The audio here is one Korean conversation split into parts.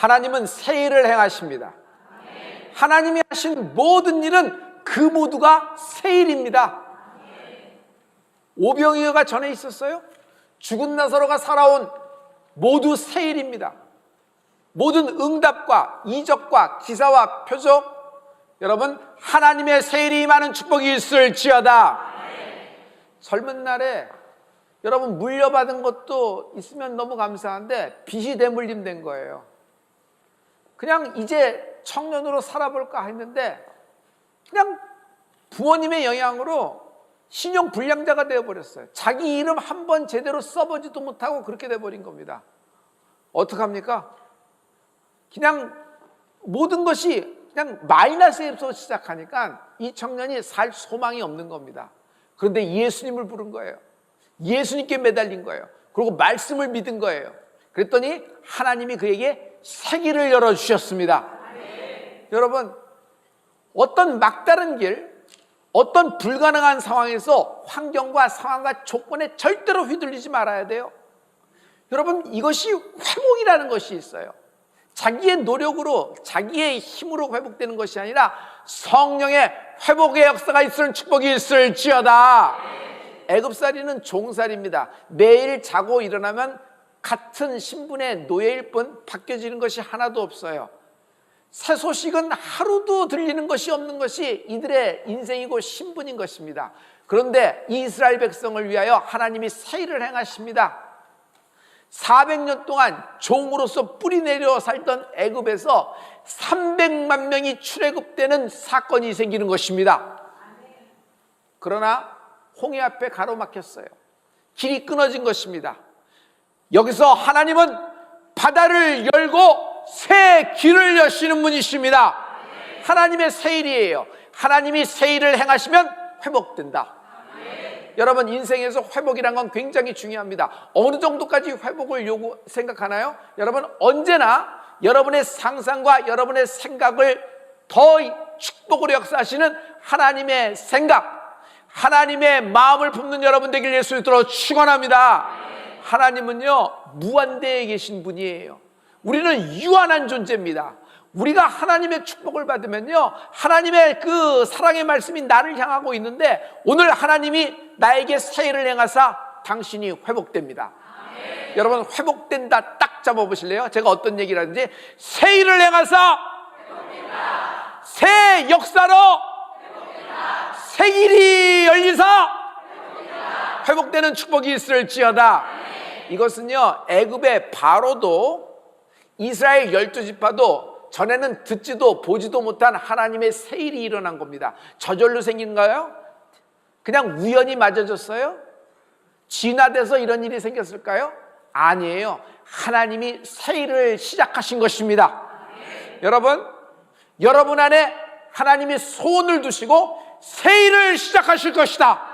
하나님은 새 일을 행하십니다. 하나님이 하신 모든 일은 그 모두가 새 일입니다. 오병이어가 전에 있었어요? 죽은 나사로가 살아온 모두 새 일입니다. 모든 응답과 이적과 기사와 표적, 여러분 하나님의 새 일이 임하는 축복이 있을지어다. 젊은 날에 여러분 물려받은 것도 있으면 너무 감사한데 빚이 대물림된 거예요. 그냥 이제 청년으로 살아볼까 했는데 그냥 부모님의 영향으로 신용 불량자가 되어버렸어요. 자기 이름 한 번 제대로 써보지도 못하고 그렇게 돼버린 겁니다. 어떡합니까? 그냥 모든 것이 그냥 마이너스에서 시작하니까 이 청년이 살 소망이 없는 겁니다. 그런데 예수님을 부른 거예요. 예수님께 매달린 거예요. 그리고 말씀을 믿은 거예요. 그랬더니 하나님이 그에게 새 길을 열어주셨습니다. 여러분, 어떤 막다른 길, 어떤 불가능한 상황에서 환경과 상황과 조건에 절대로 휘둘리지 말아야 돼요. 여러분, 이것이 회복이라는 것이 있어요. 자기의 노력으로, 자기의 힘으로 회복되는 것이 아니라 성령의 회복의 역사가 있을 축복이 있을지어다. 애굽살이는 종살입니다. 매일 자고 일어나면 같은 신분의 노예일 뿐 바뀌어지는 것이 하나도 없어요. 새 소식은 하루도 들리는 것이 없는 것이 이들의 인생이고 신분인 것입니다. 그런데 이스라엘 백성을 위하여 하나님이 새 일을 행하십니다. 400년 동안 종으로서 뿌리내려 살던 애굽에서 300만 명이 출애굽되는 사건이 생기는 것입니다. 그러나 홍해 앞에 가로막혔어요. 길이 끊어진 것입니다. 여기서 하나님은 바다를 열고 새 길을 여시는 분이십니다. 하나님의 새 일이에요. 하나님이 새 일을 행하시면 회복된다. 여러분, 인생에서 회복이란 건 굉장히 중요합니다. 어느 정도까지 회복을 생각하나요? 여러분, 언제나 여러분의 상상과 여러분의 생각을 더 축복으로 역사하시는 하나님의 생각, 하나님의 마음을 품는 여러분 되길 예수 이름으로 축원합니다. 하나님은요, 무한대에 계신 분이에요. 우리는 유한한 존재입니다. 우리가 하나님의 축복을 받으면요, 하나님의 그 사랑의 말씀이 나를 향하고 있는데 오늘 하나님이 나에게 새 일을 행하사 당신이 회복됩니다. 여러분, 회복된다 딱 잡아보실래요? 제가 어떤 얘기를 하는지. 새 일을 행하사 회복된다. 새 역사로 회복된다. 새 길이 열리사 회복된다. 회복되는 축복이 있을지어다. 이것은요, 애굽의 바로도 이스라엘 12지파도 전에는 듣지도 보지도 못한 하나님의 새 일이 일어난 겁니다. 저절로 생긴 거예요? 그냥 우연히 맞아졌어요? 진화돼서 이런 일이 생겼을까요? 아니에요. 하나님이 새 일을 시작하신 것입니다. 여러분 안에 하나님이 소원을 두시고 새 일을 시작하실 것이다.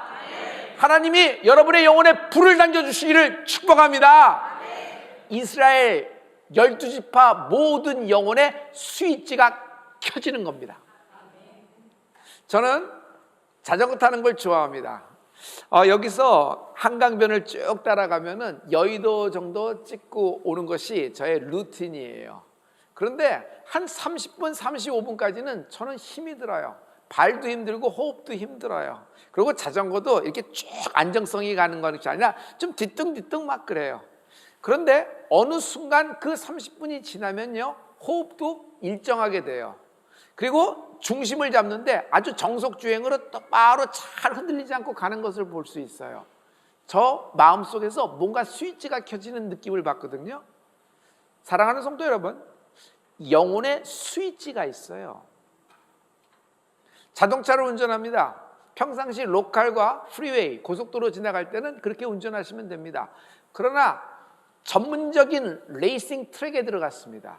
하나님이 여러분의 영혼에 불을 당겨주시기를 축복합니다. 이스라엘 12지파 모든 영혼의 스위치가 켜지는 겁니다. 저는 자전거 타는 걸 좋아합니다. 여기서 한강변을 쭉 따라가면은 여의도 정도 찍고 오는 것이 저의 루틴이에요. 그런데 한 30분, 35분까지는 저는 힘이 들어요. 발도 힘들고 호흡도 힘들어요. 그리고 자전거도 이렇게 쭉 안정성이 가는 것이 아니라 좀 뒤뚱뒤뚱 막 그래요. 그런데 어느 순간 그 30분이 지나면요, 호흡도 일정하게 돼요. 그리고 중심을 잡는데 아주 정석주행으로 똑바로 잘 흔들리지 않고 가는 것을 볼 수 있어요. 저 마음속에서 뭔가 스위치가 켜지는 느낌을 받거든요. 사랑하는 성도 여러분, 영혼의 스위치가 있어요. 자동차를 운전합니다. 평상시 로컬과 프리웨이, 고속도로 지나갈 때는 그렇게 운전하시면 됩니다. 그러나 전문적인 레이싱 트랙에 들어갔습니다.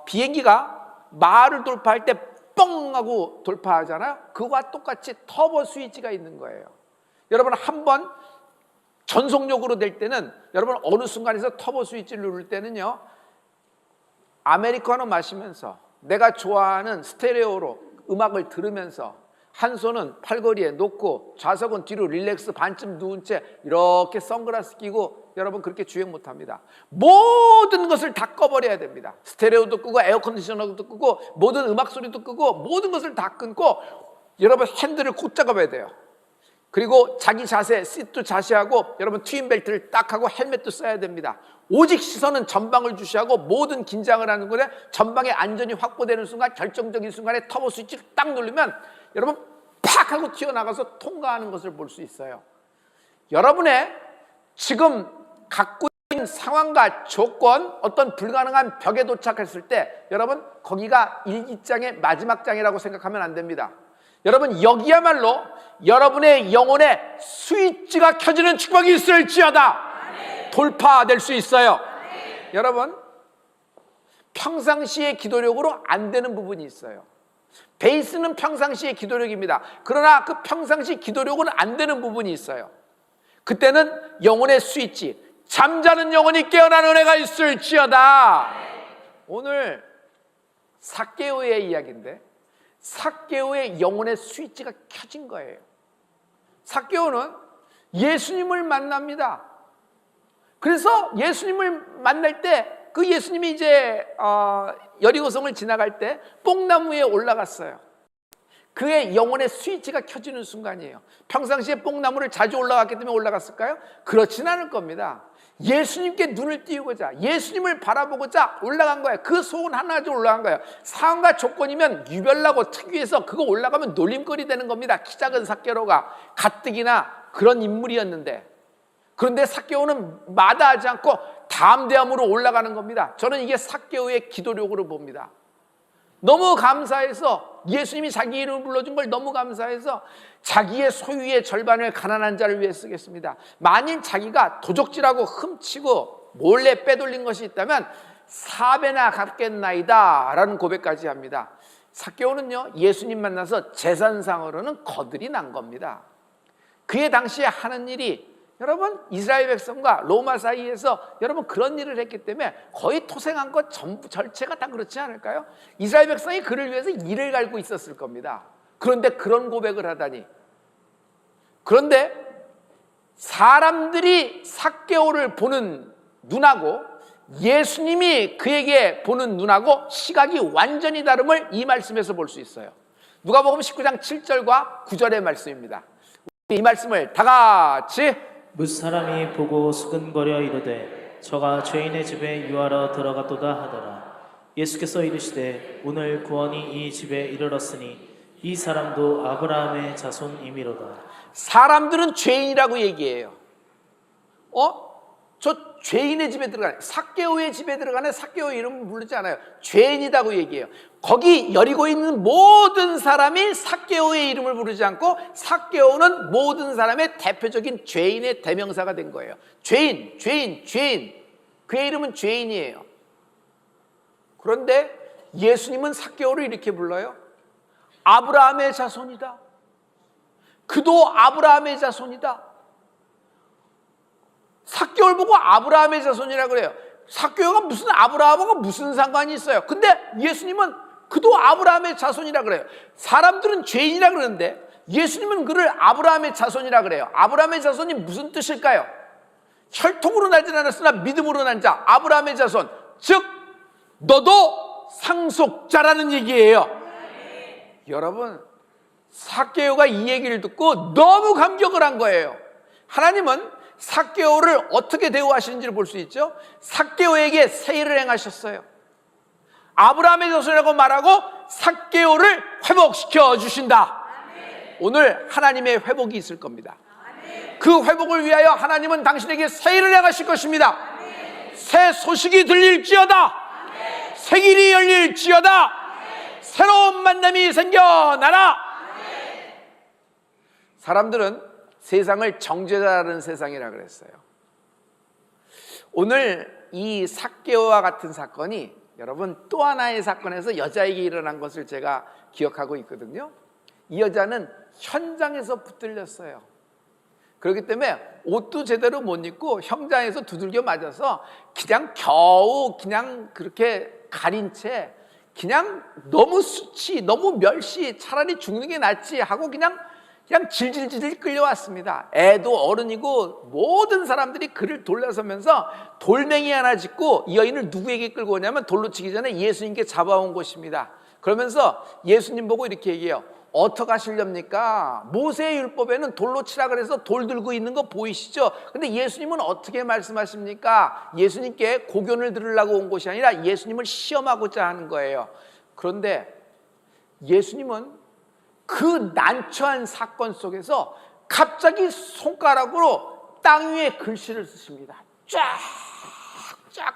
비행기가 마을을 돌파할 때 뻥 하고 돌파하잖아요. 그거와 똑같이 터보 스위치가 있는 거예요. 여러분, 한번 전속력으로 될 때는, 여러분 어느 순간에서 터보 스위치를 누를 때는요, 아메리카노 마시면서 내가 좋아하는 스테레오로 음악을 들으면서 한 손은 팔걸이에 놓고 좌석은 뒤로 릴렉스 반쯤 누운 채 이렇게 선글라스 끼고 여러분 그렇게 주행 못합니다. 모든 것을 다 꺼버려야 됩니다. 스테레오도 끄고 에어컨디셔너도 끄고 모든 음악 소리도 끄고 모든 것을 다 끊고 여러분 핸들을 곧 잡아야 돼요. 그리고 자기 자세, 시트도 자세하고 여러분 트윈벨트를 딱 하고 헬멧도 써야 됩니다. 오직 시선은 전방을 주시하고 모든 긴장을 하는 거에 전방의 안전이 확보되는 순간, 결정적인 순간에 터보 스위치를 딱 누르면 여러분 팍 하고 튀어나가서 통과하는 것을 볼 수 있어요. 여러분의 지금 갖고 있는 상황과 조건, 어떤 불가능한 벽에 도착했을 때 여러분 거기가 일기장의 마지막 장이라고 생각하면 안 됩니다. 여러분 여기야말로 여러분의 영혼의 스위치가 켜지는 축복이 있을지어다 돌파될 수 있어요. 여러분 평상시의 기도력으로 안 되는 부분이 있어요. 베이스는 평상시의 기도력입니다. 그러나 그 평상시 기도력은 안 되는 부분이 있어요. 그때는 영혼의 스위치, 잠자는 영혼이 깨어나는 은혜가 있을지어다. 오늘 삭개오의 이야기인데 삭개오의 영혼의 스위치가 켜진 거예요. 삭개오는 예수님을 만납니다. 그래서 예수님을 만날 때 그 예수님이 이제 여리고성을 지나갈 때 뽕나무에 올라갔어요. 그의 영혼의 스위치가 켜지는 순간이에요. 평상시에 뽕나무를 자주 올라갔기 때문에 올라갔을까요? 그렇진 않을 겁니다. 예수님께 눈을 띄우고자, 예수님을 바라보고자 올라간 거예요. 그 소원 하나 가지고 올라간 거예요. 상황과 조건이면 유별나고 특유해서 그거 올라가면 놀림거리 되는 겁니다. 키 작은 삭개오가 가뜩이나 그런 인물이었는데, 그런데 삭개오는 마다하지 않고 담대함으로 올라가는 겁니다. 저는 이게 삭개오의 기도력으로 봅니다. 너무 감사해서, 예수님이 자기 이름을 불러준 걸 너무 감사해서 자기의 소유의 절반을 가난한 자를 위해 쓰겠습니다. 만일 자기가 도적질하고 훔치고 몰래 빼돌린 것이 있다면 4배나 갚겠나이다 라는 고백까지 합니다. 삭개오는요 예수님 만나서 재산상으로는 거들이 난 겁니다. 그의 당시에 하는 일이, 여러분 이스라엘 백성과 로마 사이에서 여러분 그런 일을 했기 때문에 거의 토생한 것 전부 전체가 다 그렇지 않을까요? 이스라엘 백성이 그를 위해서 이를 갈고 있었을 겁니다. 그런데 그런 고백을 하다니. 그런데 사람들이 삭개오를 보는 눈하고 예수님이 그에게 보는 눈하고 시각이 완전히 다름을 이 말씀에서 볼 수 있어요. 누가복음 19장 7절과 9절의 말씀입니다. 이 말씀을 다 같이. 뭇 사람이 보고 수근거려 이르되 저가 죄인의 집에 유하러 들어갔도다 하더라. 예수께서 이르시되 오늘 구원이 이 집에 이르렀으니 이 사람도 아브라함의 자손이미로다. 사람들은 죄인이라고 얘기해요. 저 죄인의 집에 들어가네. 삭개오의 집에 들어가네. 삭개오의 이름을 부르지 않아요. 죄인이라고 얘기해요. 거기 여리고에 있는 모든 사람이 삭개오의 이름을 부르지 않고 삭개오는 모든 사람의 대표적인 죄인의 대명사가 된 거예요. 죄인, 죄인, 죄인. 그의 이름은 죄인이에요. 그런데 예수님은 삭개오를 이렇게 불러요. 아브라함의 자손이다. 그도 아브라함의 자손이다. 삭개오를 보고 아브라함의 자손이라고 그래요. 삭개오가 무슨 아브라함하고 무슨 상관이 있어요? 근데 예수님은 그도 아브라함의 자손이라 그래요. 사람들은 죄인이라 그러는데 예수님은 그를 아브라함의 자손이라 그래요. 아브라함의 자손이 무슨 뜻일까요? 혈통으로 나지 않았으나 믿음으로 난 자, 아브라함의 자손. 즉 너도 상속자라는 얘기예요. 여러분 삭개오가 이 얘기를 듣고 너무 감격을 한 거예요. 하나님은 삭개오를 어떻게 대우하시는지를 볼 수 있죠. 삭개오에게 새 일을 행하셨어요. 아브라함의 자손이라고 말하고 삭개오를 회복시켜 주신다. 오늘 하나님의 회복이 있을 겁니다. 그 회복을 위하여 하나님은 당신에게 새 일을 행하실 것입니다. 새 소식이 들릴지어다. 새 길이 열릴지어다. 새로운 만남이 생겨나라. 사람들은 세상을 정죄자라는 세상이라 그랬어요. 오늘 이 삭개오와 같은 사건이 여러분 또 하나의 사건에서 여자에게 일어난 것을 제가 기억하고 있거든요. 이 여자는 현장에서 붙들렸어요. 그렇기 때문에 옷도 제대로 못 입고 현장에서 두들겨 맞아서 그냥 겨우 그냥 그렇게 가린 채 그냥 너무 수치, 너무 멸시, 차라리 죽는 게 낫지 하고 그냥 그냥 질질질 끌려왔습니다. 애도 어른이고 모든 사람들이 그를 돌려서면서 돌멩이 하나 짚고 이 여인을 누구에게 끌고 오냐면 돌로 치기 전에 예수님께 잡아온 곳입니다. 그러면서 예수님 보고 이렇게 얘기해요. 어떡하시렵니까? 모세의 율법에는 돌로 치라 그래서 돌 들고 있는 거 보이시죠? 근데 예수님은 어떻게 말씀하십니까? 예수님께 고견을 들으려고 온 것이 아니라 예수님을 시험하고자 하는 거예요. 그런데 예수님은 그 난처한 사건 속에서 갑자기 손가락으로 땅 위에 글씨를 쓰십니다. 쫙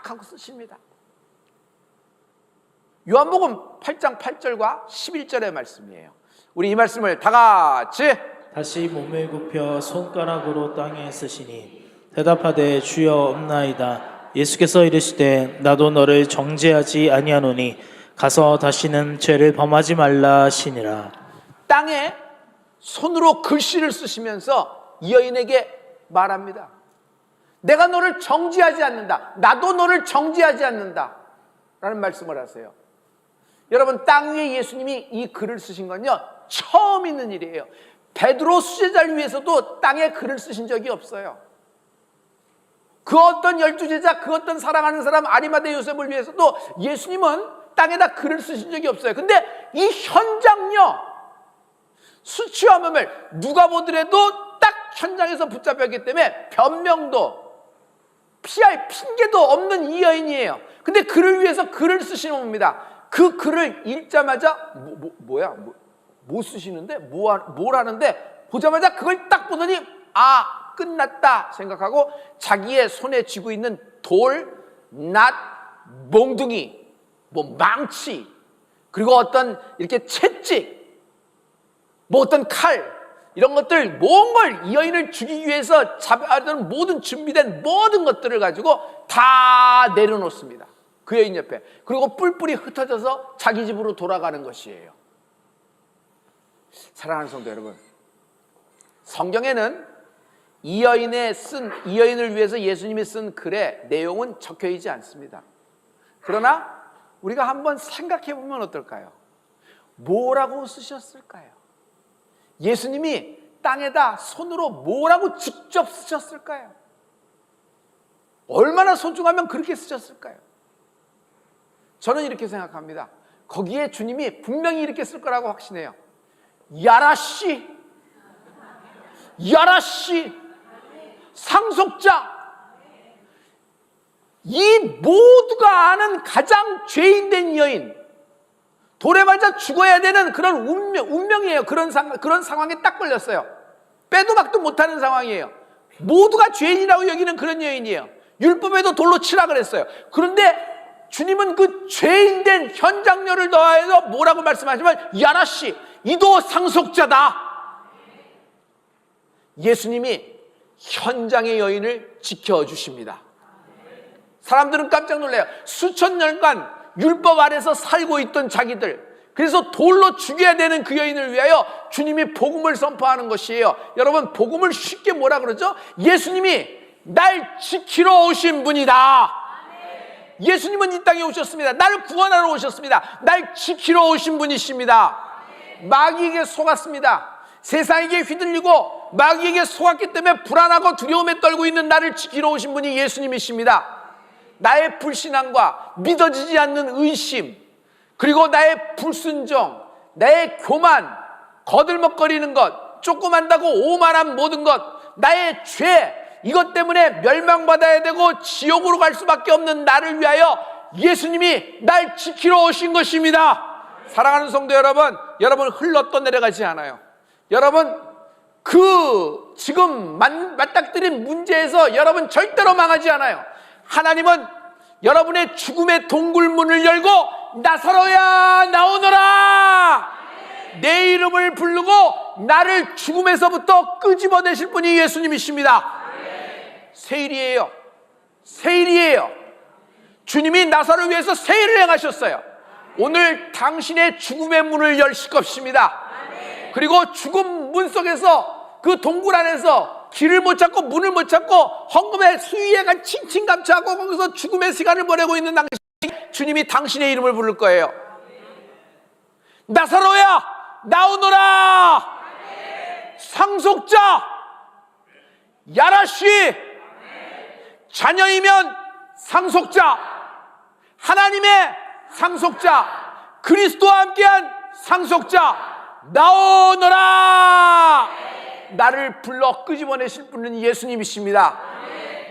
하고 쓰십니다. 요한복음 8장 8절과 11절의 말씀이에요. 우리 이 말씀을 다 같이 다시 몸을 굽혀 손가락으로 땅에 쓰시니 대답하되 주여 없나이다. 예수께서 이르시되 나도 너를 정죄하지 아니하노니 가서 다시는 죄를 범하지 말라 하시니라. 땅에 손으로 글씨를 쓰시면서 이 여인에게 말합니다. 내가 너를 정죄하지 않는다. 나도 너를 정죄하지 않는다. 라는 말씀을 하세요. 여러분, 땅 위에 예수님이 이 글을 쓰신 건요, 처음 있는 일이에요. 베드로 수제자를 위해서도 땅에 글을 쓰신 적이 없어요. 그 어떤 12제자, 그 어떤 사랑하는 사람 아리마대 요셉을 위해서도 예수님은 땅에다 글을 쓰신 적이 없어요. 근데 이 현장요, 수치와 몸을 누가 보더라도 딱 현장에서 붙잡혔기 때문에 변명도 피할 핑계도 없는 이 여인이에요. 근데 그를 위해서 글을 쓰시는 겁니다. 그 글을 읽자마자 뭐 쓰시는데? 뭘 하는데? 보자마자 그걸 딱 보더니 아, 끝났다 생각하고 자기의 손에 쥐고 있는 돌, 낫, 몽둥이, 망치, 그리고 어떤 이렇게 채찍, 어떤 칼, 이런 것들 모든 걸 이 여인을 죽이기 위해서 잡아든 모든 준비된 모든 것들을 가지고 다 내려놓습니다. 그 여인 옆에. 그리고 뿔뿔이 흩어져서 자기 집으로 돌아가는 것이에요. 사랑하는 성도 여러분, 성경에는 이 여인을 위해서 예수님이 쓴 글의 내용은 적혀 있지 않습니다. 그러나 우리가 한번 생각해 보면 어떨까요? 뭐라고 쓰셨을까요? 예수님이 땅에다 손으로 뭐라고 직접 쓰셨을까요? 얼마나 소중하면 그렇게 쓰셨을까요? 저는 이렇게 생각합니다. 거기에 주님이 분명히 이렇게 쓸 거라고 확신해요. 야라씨, 상속자, 이 모두가 아는 가장 죄인된 여인, 돌에 맞아 죽어야 되는 그런 운명이에요. 그런 상황에 딱 걸렸어요. 빼도 박도 못하는 상황이에요. 모두가 죄인이라고 여기는 그런 여인이에요. 율법에도 돌로 치라 그랬어요. 그런데 주님은 그 죄인된 현장료를 더해서 뭐라고 말씀하시면 야라씨, 이도 상속자다. 예수님이 현장의 여인을 지켜주십니다. 사람들은 깜짝 놀라요. 수천 년간 율법 아래서 살고 있던 자기들, 그래서 돌로 죽여야 되는 그 여인을 위하여 주님이 복음을 선포하는 것이에요. 여러분, 복음을 쉽게 뭐라 그러죠? 예수님이 날 지키러 오신 분이다. 예수님은 이 땅에 오셨습니다. 나를 구원하러 오셨습니다. 날 지키러 오신 분이십니다. 마귀에게 속았습니다. 세상에게 휘둘리고 마귀에게 속았기 때문에 불안하고 두려움에 떨고 있는 나를 지키러 오신 분이 예수님이십니다. 나의 불신앙과 믿어지지 않는 의심, 그리고 나의 불순종, 나의 교만, 거들먹거리는 것, 조그만다고 오만한 모든 것, 나의 죄, 이것 때문에 멸망받아야 되고 지옥으로 갈 수밖에 없는 나를 위하여 예수님이 날 지키러 오신 것입니다. 사랑하는 성도 여러분, 여러분 흘러 떠내려가지 않아요. 여러분, 그 지금 맞닥뜨린 문제에서 여러분 절대로 망하지 않아요. 하나님은 여러분의 죽음의 동굴문을 열고 나사로야 나오너라, 내 이름을 부르고 나를 죽음에서부터 끄집어내실 분이 예수님이십니다. 세일이에요. 세일이에요. 주님이 나사로를 위해서 세일을 행하셨어요. 오늘 당신의 죽음의 문을 여실 것입니다. 그리고 죽음 문 속에서, 그 동굴 안에서 길을 못 찾고 문을 못 찾고 헝금의 수위에가 칭칭 감춰하고 거기서 죽음의 시간을 보내고 있는 당신, 주님이 당신의 이름을 부를 거예요. 나사로야 나오너라. 상속자 야라씨, 자녀이면 상속자, 하나님의 상속자, 그리스도와 함께한 상속자 나오너라. 나를 불러 끄집어내실 분은 예수님이십니다.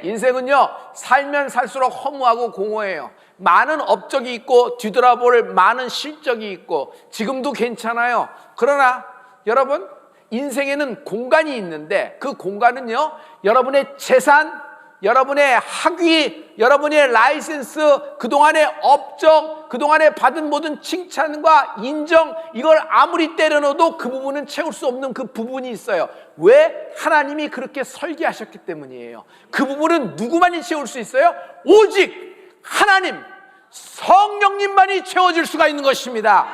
인생은요, 살면 살수록 허무하고 공허해요. 많은 업적이 있고 뒤돌아볼 많은 실적이 있고 지금도 괜찮아요. 그러나 여러분, 인생에는 공간이 있는데 그 공간은요, 여러분의 재산, 여러분의 학위, 여러분의 라이센스, 그동안의 업적, 그동안에 받은 모든 칭찬과 인정, 이걸 아무리 때려넣어도 그 부분은 채울 수 없는 그 부분이 있어요. 왜? 하나님이 그렇게 설계하셨기 때문이에요. 그 부분은 누구만이 채울 수 있어요? 오직 하나님, 성령님만이 채워줄 수가 있는 것입니다.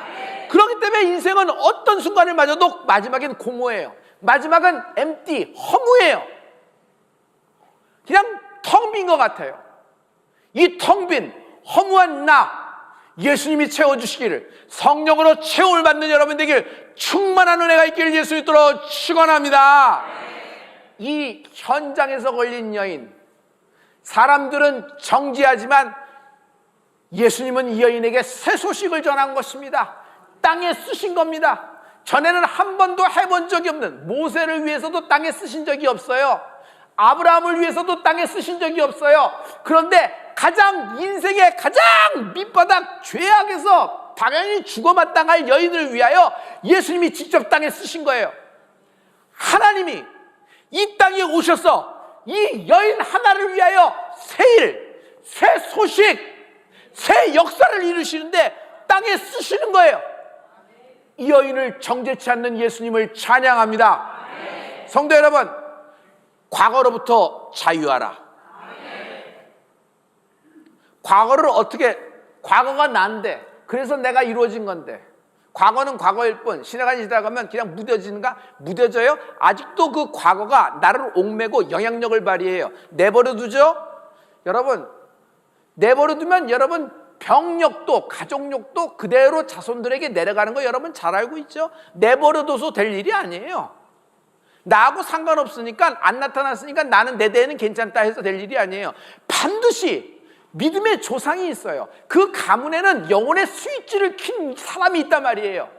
그렇기 때문에 인생은 어떤 순간을 맞아도 마지막엔 공허해요. 마지막은 empty, 허무해요. 그냥 텅 빈 것 같아요. 이 텅 빈 허무한 나 예수님이 채워주시기를, 성령으로 채움을 받는 여러분 되길, 충만한 은혜가 있기를 예수 믿도록 축원합니다. 이 현장에서 걸린 여인, 사람들은 정지하지만 예수님은 이 여인에게 새 소식을 전한 것입니다. 땅에 쓰신 겁니다. 전에는 한 번도 해본 적이 없는, 모세를 위해서도 땅에 쓰신 적이 없어요. 아브라함을 위해서도 땅에 쓰신 적이 없어요. 그런데 가장 인생의 가장 밑바닥 죄악에서 당연히 죽어 마땅할 여인을 위하여 예수님이 직접 땅에 쓰신 거예요. 하나님이 이 땅에 오셔서 이 여인 하나를 위하여 새 일, 새 소식, 새 역사를 이루시는데 땅에 쓰시는 거예요. 이 여인을 정죄치 않는 예수님을 찬양합니다. 성도 여러분, 과거로부터 자유하라. 과거를 어떻게, 과거가 난데, 그래서 내가 이루어진 건데, 과거는 과거일 뿐, 시간이 지나가면 그냥 무뎌지는가? 무뎌져요? 아직도 그 과거가 나를 옥매고 영향력을 발휘해요. 내버려두죠? 여러분, 내버려두면 여러분 병력도 가족력도 그대로 자손들에게 내려가는 거 여러분 잘 알고 있죠? 내버려둬서 될 일이 아니에요. 나하고 상관없으니까, 안 나타났으니까 나는 내 대에는 괜찮다 해서 될 일이 아니에요. 반드시 믿음의 조상이 있어요. 그 가문에는 영혼의 스위치를 킨 사람이 있단 말이에요.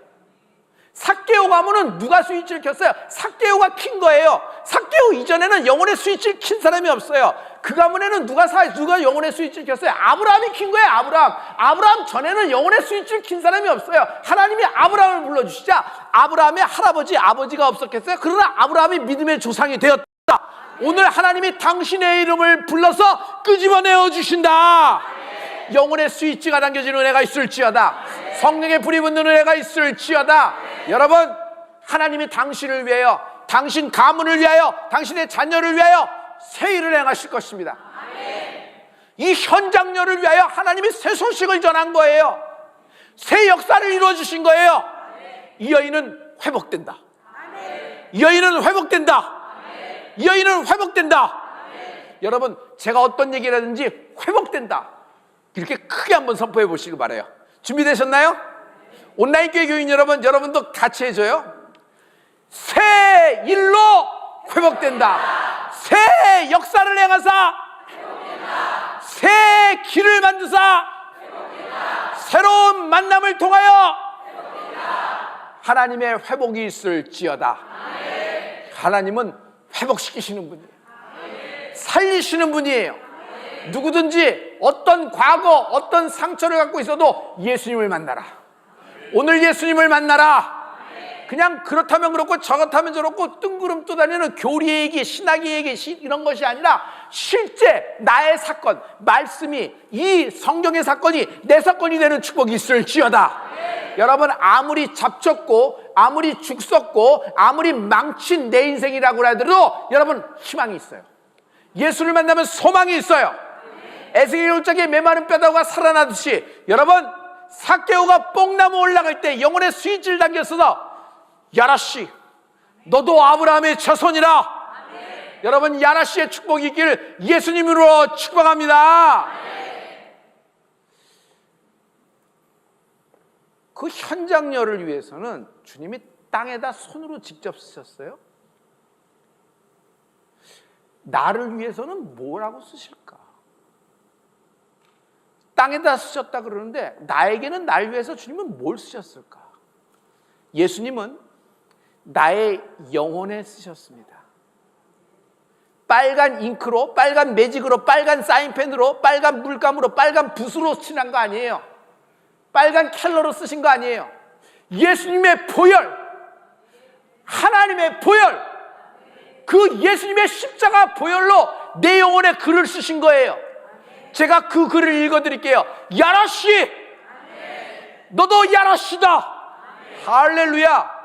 삭개오 가문은 누가 스위치를 켰어요? 삭개오가 킨 거예요. 삭개오 이전에는 영혼의 스위치를 킨 사람이 없어요. 그 가문에는 누가 영혼의 스위치를 켰어요? 아브라함이 킨 거예요. 아브라함 전에는 영혼의 스위치를 킨 사람이 없어요. 하나님이 아브라함을 불러주시자 아브라함의 할아버지, 아버지가 없었겠어요? 그러나 아브라함이 믿음의 조상이 되었다. 오늘 하나님이 당신의 이름을 불러서 끄집어내어 주신다. 영혼의 스위치가 당겨지는 은혜가 있을지어다. 성령의 불이 붙는 은혜가 있을지어다. 여러분, 하나님이 당신을 위하여, 당신 가문을 위하여, 당신의 자녀를 위하여 새 일을 행하실 것입니다. 이 현장녀를 위하여 하나님이 새 소식을 전한 거예요. 새 역사를 이루어 주신 거예요. 이 여인은 회복된다. 이 여인은 회복된다. 이 여인은 회복된다. 여러분, 제가 어떤 얘기를 하든지 회복된다, 이렇게 크게 한번 선포해 보시기 바라요. 준비되셨나요? 온라인 교회 교인 여러분, 여러분도 같이 해줘요. 새 일로 회복된다. 새 역사를 행하사 회복된다. 새 길을 만드사 회복된다. 새로운 만남을 통하여 회복된다. 하나님의 회복이 있을지어다. 아멘. 하나님은 회복시키시는 분이에요. 아멘. 살리시는 분이에요. 아멘. 누구든지 어떤 과거, 어떤 상처를 갖고 있어도 예수님을 만나라. 아멘. 오늘 예수님을 만나라. 그냥 그렇다면 그렇고 저렇다면 저렇고 뜬구름 떠다니는 교리 얘기, 신학 얘기 이런 것이 아니라 실제 나의 사건, 말씀이, 이 성경의 사건이 내 사건이 되는 축복이 있을지어다. 여러분, 아무리 잡쳤고 아무리 죽었고 아무리 망친 내 인생이라고 하더라도 여러분 희망이 있어요. 예수를 만나면 소망이 있어요. 에스겔 6장에 메마른 뼈다가 살아나듯이 여러분, 삭개오가 뽕나무 올라갈 때 영혼의 스위치를 당겼어서 야라씨, 너도 아브라함의 자손이라. 아멘. 여러분, 야라씨의 축복이 있기를 예수님으로 축복합니다. 아멘. 그 현장녀를 위해서는 주님이 땅에다 손으로 직접 쓰셨어요. 나를 위해서는 뭐라고 쓰실까? 땅에다 쓰셨다 그러는데 나에게는 날 위해서 주님은 뭘 쓰셨을까? 예수님은 나의 영혼에 쓰셨습니다. 빨간 잉크로, 빨간 매직으로, 빨간 사인펜으로, 빨간 물감으로, 빨간 붓으로 칠한 거 아니에요. 빨간 컬러로 쓰신 거 아니에요. 예수님의 보혈, 하나님의 보혈, 그 예수님의 십자가 보혈로 내 영혼에 글을 쓰신 거예요. 제가 그 글을 읽어드릴게요. 야라씨, 너도 야라씨다. 할렐루야.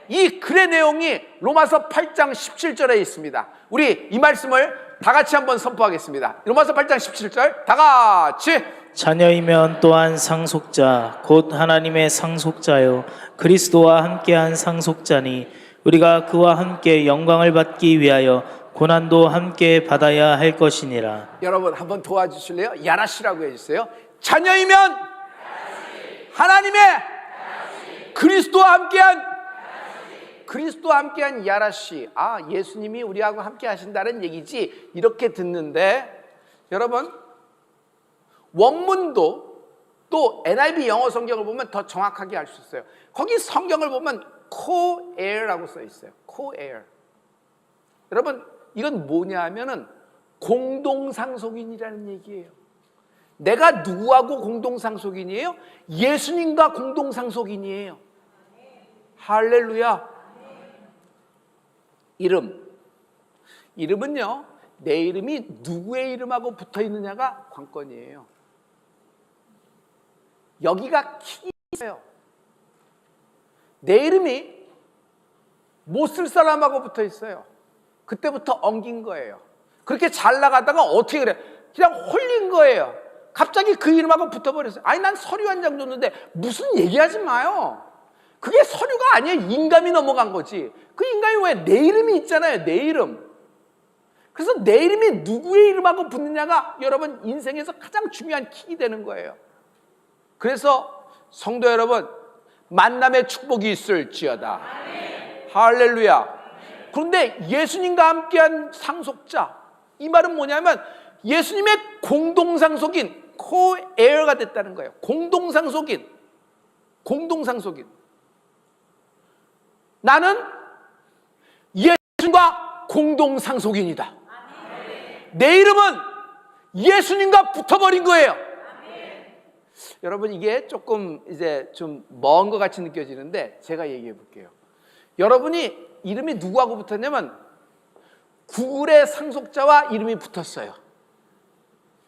이 글의 내용이 로마서 8장 17절에 있습니다. 우리 이 말씀을 다 같이 한번 선포하겠습니다. 로마서 8장 17절 다 같이. 자녀이면 또한 상속자 곧 하나님의 상속자요 그리스도와 함께한 상속자니 우리가 그와 함께 영광을 받기 위하여 고난도 함께 받아야 할 것이니라. 여러분 한번 도와주실래요? 야라시라고 해주세요. 자녀이면 하나님의 그리스도와 함께한 야라시. 아, 예수님이 우리하고 함께 하신다는 얘기지 이렇게 듣는데, 여러분 원문도 또 NIV 영어 성경을 보면 더 정확하게 알 수 있어요. 거기 성경을 보면 co-heir라고 써 있어요. co-heir. 여러분 이건 뭐냐 하면은 공동상속인이라는 얘기예요. 내가 누구하고 공동상속인이에요? 예수님과 공동상속인이에요. 할렐루야. 이름은요, 내 이름이 누구의 이름하고 붙어 있느냐가 관건이에요. 여기가 킥이 있어요. 내 이름이 못 쓸 사람하고 붙어 있어요. 그때부터 엉긴 거예요. 그렇게 잘 나가다가 어떻게 그래? 그냥 홀린 거예요. 갑자기 그 이름하고 붙어버렸어요. 아니, 난 서류 한 장 줬는데 무슨 얘기하지 마요. 그게 서류가 아니에요. 인감이 넘어간 거지. 그 인감이 왜? 내 이름이 있잖아요. 내 이름. 그래서 내 이름이 누구의 이름하고 붙느냐가 여러분 인생에서 가장 중요한 킥이 되는 거예요. 그래서 성도 여러분, 만남의 축복이 있을지어다. 할렐루야. 그런데 예수님과 함께한 상속자, 이 말은 뭐냐면 예수님의 공동상속인, co-heir가 됐다는 거예요. 공동상속인. 나는 예수님과 공동상속인이다. 내 이름은 예수님과 붙어버린 거예요. 여러분 이게 조금 이제 좀 먼 것 같이 느껴지는데 제가 얘기해 볼게요. 여러분이 이름이 누구하고 붙었냐면 구글의 상속자와 이름이 붙었어요.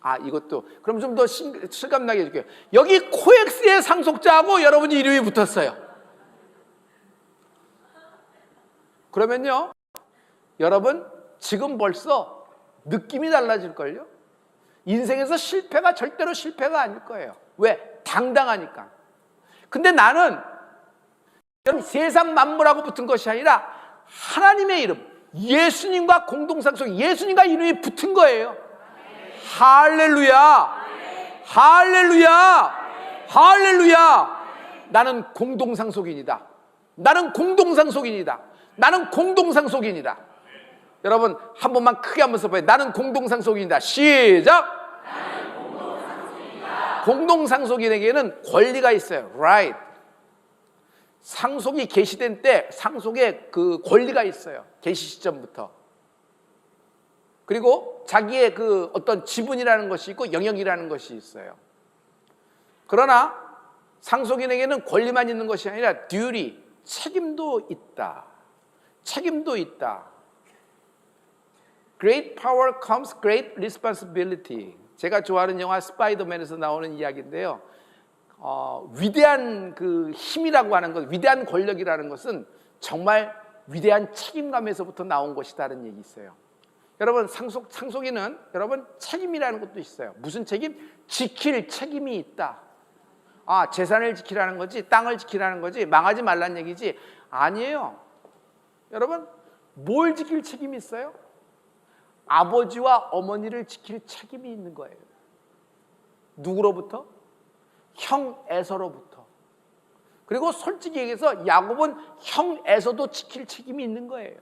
아, 이것도 그럼 좀 더 실감나게 해줄게요. 여기 코엑스의 상속자하고 여러분이 이름이 붙었어요. 그러면요, 여러분 지금 벌써 느낌이 달라질걸요? 인생에서 실패가 절대로 실패가 아닐 거예요. 왜? 당당하니까. 근데 나는 세상 만물하고 붙은 것이 아니라 하나님의 이름, 예수님과 공동상속, 예수님과 이름이 붙은 거예요. 할렐루야. 할렐루야. 할렐루야. 나는 공동상속인이다. 나는 공동상속인이다. 나는 공동상속인이다. 여러분 한 번만 크게 한번 써봐요. 나는 공동상속인이다. 시작. 공동상속인에게는 권리가 있어요. Right. 상속이 계시된 때 상속의 그 권리가 있어요. 계시 시점부터. 그리고 자기의 그 어떤 지분이라는 것이 있고 영역이라는 것이 있어요. 그러나 상속인에게는 권리만 있는 것이 아니라 duty, 책임도 있다. 책임도 있다. Great power comes great responsibility. 제가 좋아하는 영화 스파이더맨에서 나오는 이야기인데요. 위대한 그 힘이라고 하는 것, 위대한 권력이라는 것은 정말 위대한 책임감에서부터 나온 것이다라는 얘기 있어요. 여러분 상속인은 여러분 책임이라는 것도 있어요. 무슨 책임? 지킬 책임이 있다. 아, 재산을 지키라는 거지, 땅을 지키라는 거지, 망하지 말라는 얘기지. 아니에요. 여러분 뭘 지킬 책임이 있어요? 아버지와 어머니를 지킬 책임이 있는 거예요. 누구로부터? 형 에서로부터. 그리고 솔직히 얘기해서 야곱은 형 에서도 지킬 책임이 있는 거예요.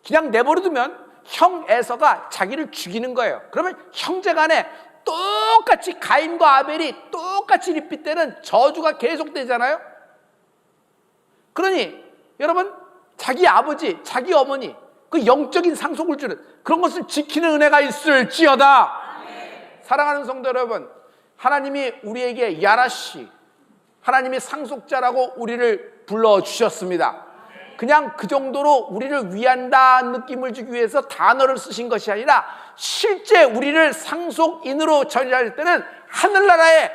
그냥 내버려두면 형 에서가 자기를 죽이는 거예요. 그러면 형제간에 똑같이 가인과 아벨이 똑같이 리핏되는 저주가 계속되잖아요. 그러니 여러분, 자기 아버지, 자기 어머니, 그 영적인 상속을 주는 그런 것을 지키는 은혜가 있을지어다. 사랑하는 성도 여러분, 하나님이 우리에게 야라시, 하나님의 상속자라고 우리를 불러주셨습니다. 그냥 그 정도로 우리를 위한다는 느낌을 주기 위해서 단어를 쓰신 것이 아니라 실제 우리를 상속인으로 전이할 때는 하늘나라의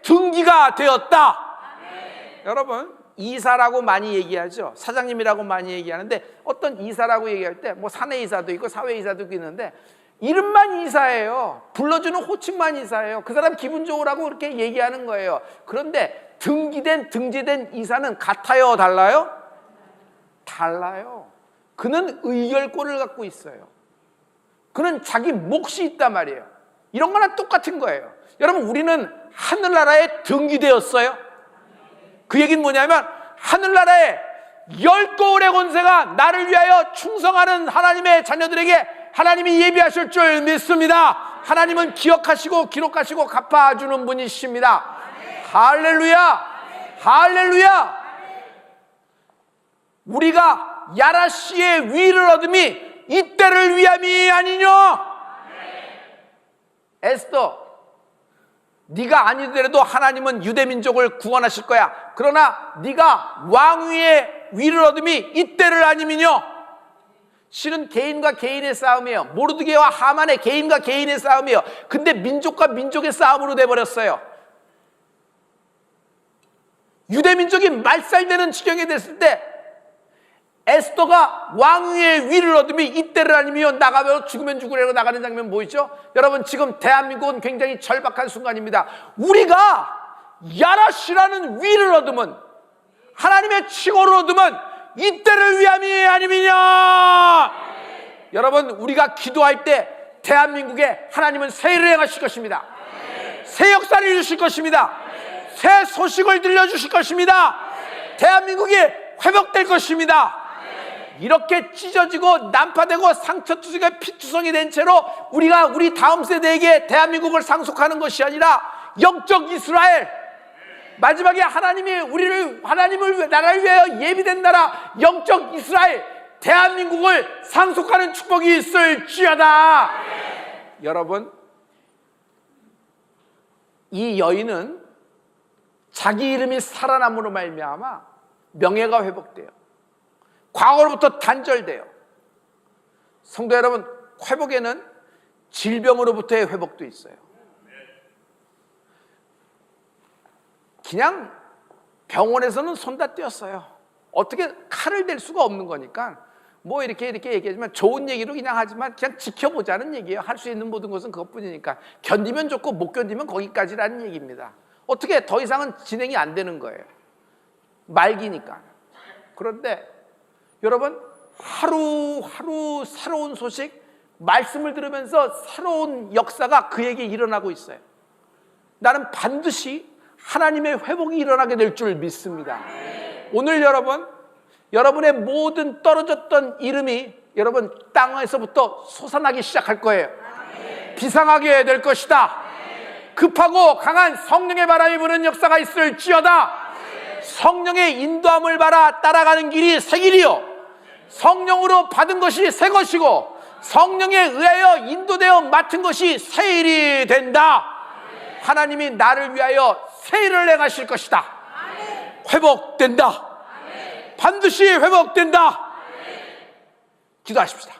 등기가 되었다. 여러분, 이사라고 많이 얘기하죠. 사장님이라고 많이 얘기하는데 어떤 이사라고 얘기할 때 뭐 사내 이사도 있고 사회 이사도 있는데 이름만 이사예요. 불러주는 호칭만 이사예요. 그 사람 기분 좋으라고 그렇게 얘기하는 거예요. 그런데 등재된 이사는 같아요, 달라요? 달라요. 그는 의결권을 갖고 있어요. 그는 자기 몫이 있단 말이에요. 이런 거랑 똑같은 거예요. 여러분, 우리는 하늘나라에 등기되었어요. 그 얘기는 뭐냐면 하늘나라에 10거울의 권세가 나를 위하여 충성하는 하나님의 자녀들에게 하나님이 예비하실 줄 믿습니다. 하나님은 기억하시고 기록하시고 갚아주는 분이십니다. 할렐루야, 할렐루야. 우리가 야라시의 위를 얻음이 이때를 위함이 아니뇨. 에스더, 네가 아니더라도 하나님은 유대민족을 구원하실 거야. 그러나 네가 왕위의 위를 얻음이 이때를 아니면요. 실은 개인과 개인의 싸움이에요. 모르드게와 하만의 개인과 개인의 싸움이에요. 근데 민족과 민족의 싸움으로 돼버렸어요. 유대민족이 말살되는 지경이 됐을 때 에스더가 왕위의 위를 얻음이 이때를 아니면 나가면 죽으면 죽으려고 나가는 장면 보이죠? 여러분, 지금 대한민국은 굉장히 절박한 순간입니다. 우리가 야라시라는 위를 얻으면, 하나님의 칭호를 얻으면 이때를 위함이 아니면요. 여러분, 우리가 기도할 때 대한민국에 하나님은 새 일을 행하실 것입니다. 새 역사를 이루실 것입니다. 새 소식을 들려주실 것입니다. 대한민국이 회복될 것입니다. 이렇게 찢어지고 난파되고 상처투성이가 피투성이 된 채로 우리가 우리 다음 세대에게 대한민국을 상속하는 것이 아니라 영적 이스라엘, 마지막에 하나님을 나라를 위하여 예비된 나라 영적 이스라엘 대한민국을 상속하는 축복이 있을지어다. 여러분, 이 여인은 자기 이름이 살아남으로 말미암아 명예가 회복돼요. 과거로부터 단절돼요. 성도 여러분, 회복에는 질병으로부터의 회복도 있어요. 그냥 병원에서는 손 다 떼었어요. 어떻게 칼을 댈 수가 없는 거니까 뭐 이렇게 얘기하지만 좋은 얘기로 그냥 하지만 그냥 지켜보자는 얘기예요. 할 수 있는 모든 것은 그것뿐이니까 견디면 좋고 못 견디면 거기까지라는 얘기입니다. 어떻게 더 이상은 진행이 안 되는 거예요. 말기니까. 그런데 여러분, 하루하루 새로운 소식, 말씀을 들으면서 새로운 역사가 그에게 일어나고 있어요. 나는 반드시 하나님의 회복이 일어나게 될 줄 믿습니다. 오늘 여러분의 모든 떨어졌던 이름이 여러분 땅에서부터 솟아나기 시작할 거예요. 비상하게 될 것이다. 급하고 강한 성령의 바람이 부는 역사가 있을지어다. 성령의 인도함을 받아 따라가는 길이 새 길이요, 성령으로 받은 것이 새 것이고 성령에 의하여 인도되어 맡은 것이 새 일이 된다. 하나님이 나를 위하여 새 일을 행하실 것이다. 회복된다. 반드시 회복된다. 기도하십시다.